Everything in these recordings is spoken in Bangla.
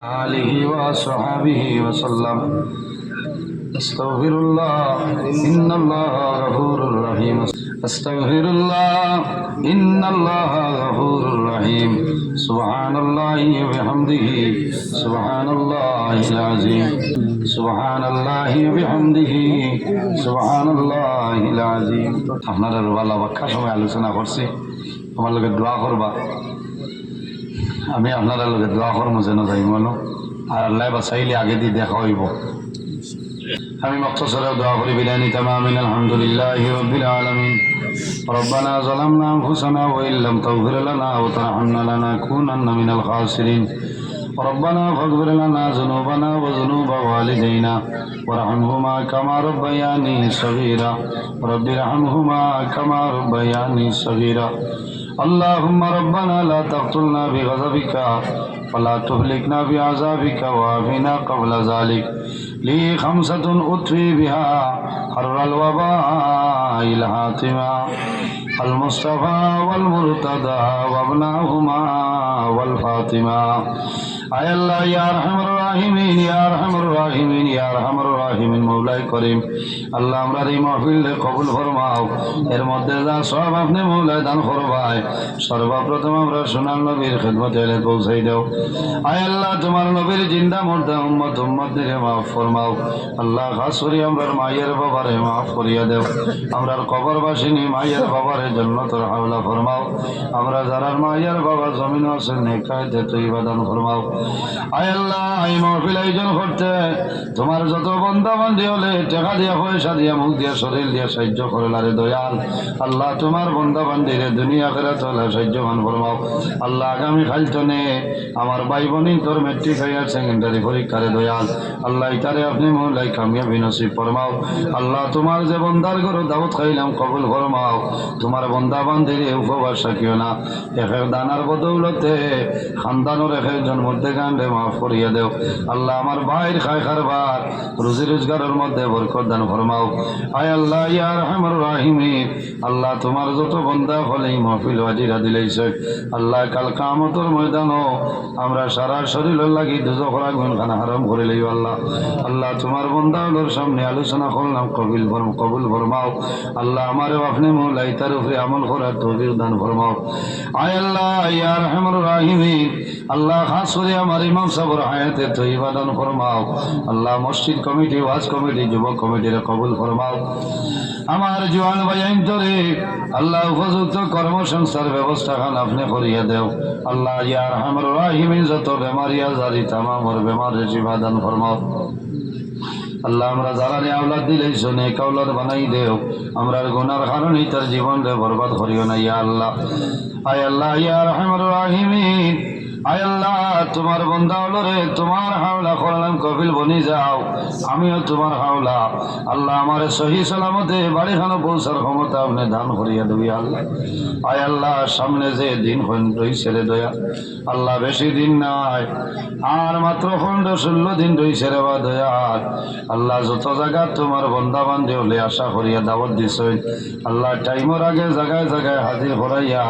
آله وصحبه وسلم أستغفر الله إن الله غفور رحيم أستغفر الله إن الله غفور رحيم سبحان الله وبحمده سبحان الله العظيم سبحان الله وبحمده سبحان الله العظيم আপনারা ভালো ব্যাখ্যা সময় আলোচনা করছি আমার লগে দোয়া করবা আমি আপনারা লগে দোয়া করবো যেন যাই মনো আর আল্লাহ বাসাইলে আগে দিয়ে দেখা হইব আমি মক্তসরে দোয়া করি বিদায় নিতাম আমিন আলহামদুলিল্লাহি রাব্বিল আলামিন ربنا ظلمنا أنفسنا وإن لم تغفر لنا وترحمنا لنكونن من الخاسرين ربنا فاغفر لنا ذنوبنا وذنوب والدينا وارحمهما كما ربياني صغيرا رب ارحمهما كما ربياني صغيرا اللهم ربنا لا تقتلنا بغضبك ولا تهلكنا بعذابك وعافنا قبل ذلك لي خمسة أطفي بها حر الوباء الحاتمة المصطفى والمرتضى وابناهما والفاطمة আয় আল্লাহ ইয়া আরহামুর রাহিমিন ইয়া আরহামুর রাহিমিন ইয়া আরহামুর রাহিমিন মওলাই করিম আল্লাহ আমরা এই মাহফিল কবুল ফরমাও এর মধ্যে যা সব আপনি মওলাই দান করবাই সর্বপ্রথম আমরা সোনার নবীর খিদমতে এনে পৌঁছাই দাও আয় আল্লাহ তোমার নবীর জিন্দা মুর্দা উম্মতদের মাফ ফরমাও আল্লাহ খাস করে আমরার মায়ের বাবারে মাফ করিয়া দাও আমরার কবরবাসিনী মায়ের বাবারে জান্নাতুল হাওলা ফরমাও আমরা যারার মায়ের বাবা জমিন আছে নেকায়তে তৈবা দান ফরমাও আয় আল্লাহ এই মাহফিল আয়োজন করতে তোমার যত বান্দা বান্দি হলে টাকা দিয়া পয়সা দিয়া মুখ দিয়া শরীর দিয়া সাহায্য করলারে দয়াল আল্লাহ তোমার বান্দা বান্দিরে দুনিয়া আখিরাত হলে সাহায্যবান ফরমাও আল্লাহ আগামী খালতনে আমার ভাই বোনিন তোর মেট্রিক হায়ার সেকেন্ডারি পরীক্ষারে দয়াল আল্লাহ ইতারে আপনি মওলাই কামিয়াবি নসিব ফরমাও আল্লাহ তোমার যে বান্দার ঘর দাওয়াত খাইলাম কবুল ফরমাও তোমার বান্দা বান্দিরে উপবাস রাখিও না একের দানার বদৌলতে খানদানোর একজন মধ্যে গান্ডে মাফ করিয়া দেও আল্লাহ আমার ভাইয়ের খায় খারবার রুজি রোজগারের মধ্যে বরকত দান ফরমাও আয় আল্লাহ ইয়া আরহামুর রাহিমিন আল্লাহ তোমার যত বান্দা হলে মাহফিল হাজিরা দিলাইছে আল্লাহ কাল কিয়ামতের ময়দানও আমরা সারা শরীর লাগি দুজখরা গুনাহ হারাম করে লইও আল্লাহ আল্লাহ তোমার বান্দাদের সামনে আলোচনা করলাম কবুল ফরমাও আল্লাহ আমারও আপনি মওলাই তার উপরে আমল করার তৌফিক দান ফরমাও আয় আল্লাহ ইয়া আরহামুর রাহিমিন আল্লাহ খাস করে আমার ইমাম সাহেবের হায়াতে তৈবা দান ফরমাও আল্লাহ মসজিদ কমিটি ওয়াজ কমিটি যুবক কমিটির কবুল ফরমাও আমার জওয়ান ভাইয়ান তোরে আল্লাহ উপযুক্ত কর্মসংস্থার ব্যবস্থা খান আপনি করিয়া দেও আল্লাহ ইয়া আরহামুর রাহিমিন যত বেমারি আজারি তামামর বেমারের শিফা দান ফরমাও আল্লাহ আমরা যারা আওলাদ দিলেছ নেক আওলাদ বানাই দেও আমরার গুনার কারণে তার জীবন রে বরবাদ করিও না ইয়া আল্লাহ আয় আল্লাহ ইয়া আরহামুর রাহিমিন আয় আল্লাহ তোমার বান্দা হলো রে তোমার হাওলা করলাম কপিল বনি যাও আমিও তোমার হাওলা আল্লাহ আমার সহি সালামতে বাড়িখানে পৌঁছার ক্ষমতা আপনি দান করিয়া দেবি আল্লাহ আয় আল্লাহ সামনে যে দিন রইছে রে দয়া আল্লাহ বেশি দিন নাই আর মাত্র 15-16 দিন রইছে রে বা দয়া আল্লাহ যত জায়গা তোমার বান্দা বান্দি হলে আশা করিয়া দাওয়াত দিছে আল্লাহ টাইমের আগে জায়গায় জায়গায় হাজির করাইয়া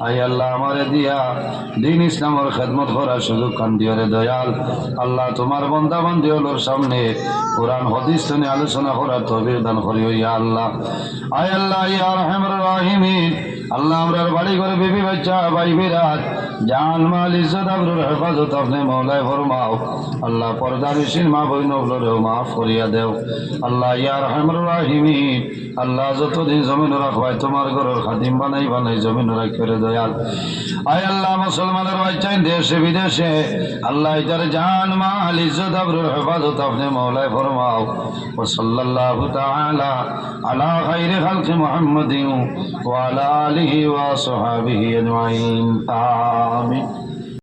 আয় আল্লাহ আমারে দিয়া দিন ইসলামের খেদমত করার সুযোগ কান দিও রে দয়াল আল্লাহ তোমার বান্দা বান্দি হলোর সামনে কোরআন হাদিস শুনে আলোচনা করার তৌফিক দান করিও ইয়া আল্লাহ আয় আল্লাহ ইয়া আরহামুর রাহিমিন আল্লাহ আমরার বাড়ি ঘরে বিবি বাচ্চা ভাই বিরাট জান মাল ইজ্জত আবরুর হেফাজত আপনি মওলাই ফরমাও আল্লাহ পর্দানিশীন মা বইনগুলোরেও মাফ করিয়া দেও আল্লাহ ইয়া আরহামুর রাহিমিন আল্লাহ যতদিন জমিন রাখবাই তোমার ঘরের খাদিম বানাই বানাই জমিন রাখে রে দয়াল আয় আল্লাহ মুসলমানের বাচ্চা দেশে বিদেশে আল্লাহ ইতার জান মাল ইজ্জত আবরুর হেফাজত আপনি মওলাই ফরমাও ওয়া সাল্লাল্লাহু তাআলা আলা খাইরি খালকি মুহাম্মাদিন ওয়া আলা আলিহি ওয়া সাহবিহি আজমাইন আমিন।